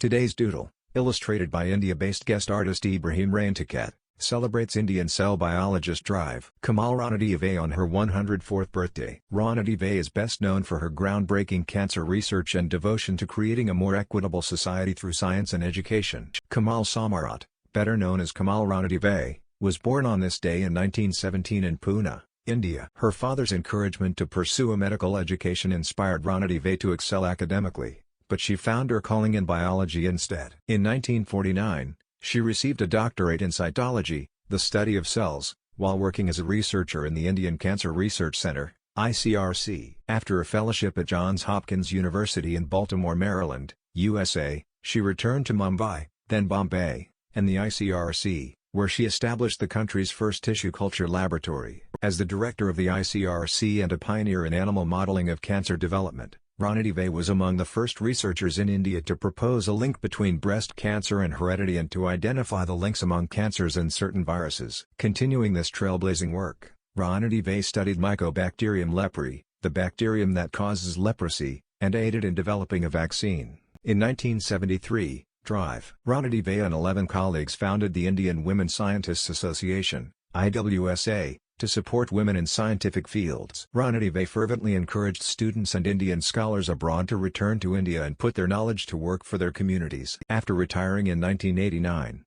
Today's doodle, illustrated by India-based guest artist Ibrahim Ranadive, celebrates Indian cell biologist Drive Kamal Ranadive on her 104th birthday. Ranadive is best known for her groundbreaking cancer research and devotion to creating a more equitable society through science and education. Kamal Samarat, better known as Kamal Ranadive, was born on this day in 1917 in Pune, India. Her father's encouragement to pursue a medical education inspired Ranadive to excel academically, but she found her calling in biology instead. In 1949, she received a doctorate in cytology, the study of cells, while working as a researcher in the Indian Cancer Research Center, ICRC. After a fellowship at Johns Hopkins University in Baltimore, Maryland, USA, she returned to Mumbai, then Bombay, and the ICRC, where she established the country's first tissue culture laboratory. As the director of the ICRC and a pioneer in animal modeling of cancer development, Ranadive was among the first researchers in India to propose a link between breast cancer and heredity and to identify the links among cancers and certain viruses. Continuing this trailblazing work, Ranadive studied Mycobacterium leprae, the bacterium that causes leprosy, and aided in developing a vaccine. In 1973, Ranadive and 11 colleagues founded the Indian Women Scientists Association, IWSA, to support women in scientific fields. Ranadive fervently encouraged students and Indian scholars abroad to return to India and put their knowledge to work for their communities. After retiring in 1989,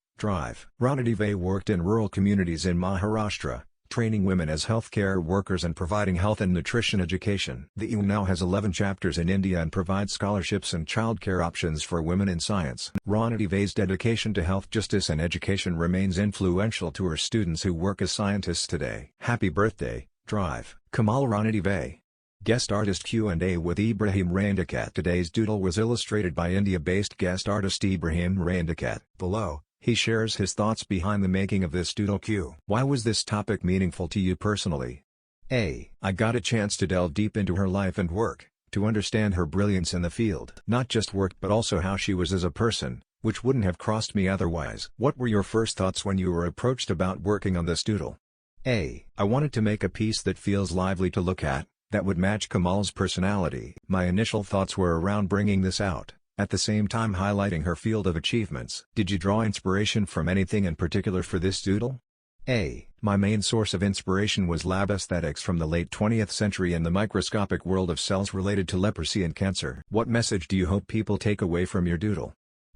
Ranadive worked in rural communities in Maharashtra, training women as healthcare workers and providing health and nutrition education. The EU now has 11 chapters in India and provides scholarships and childcare options for women in science. Ranadive's dedication to health justice and education remains influential to her students who work as scientists today. Happy birthday, Kamal Ranadive. Guest artist Q&A with Ibrahim Ranadive. Today's doodle was illustrated by India-based guest artist Ibrahim Ranadive. Below, he shares his thoughts behind the making of this doodle Q. Why was this topic meaningful to you personally? A. I got a chance to delve deep into her life and work, to understand her brilliance in the field. Not just work but also how she was as a person, which wouldn't have crossed me otherwise. What were your first thoughts when you were approached about working on this doodle? A. I wanted to make a piece that feels lively to look at, that would match Kamal's personality. My initial thoughts were around bringing this out, at the same time highlighting her field of achievements. Did you draw inspiration from anything in particular for this doodle? A. My main source of inspiration was lab aesthetics from the late 20th century and the microscopic world of cells related to leprosy and cancer. What message do you hope people take away from your doodle?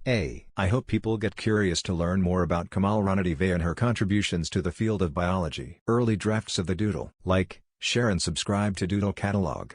A. I hope people get curious to learn more about Kamal Ranadive and her contributions to the field of biology. Early drafts of the doodle. Like, share and subscribe to Doodle Catalog.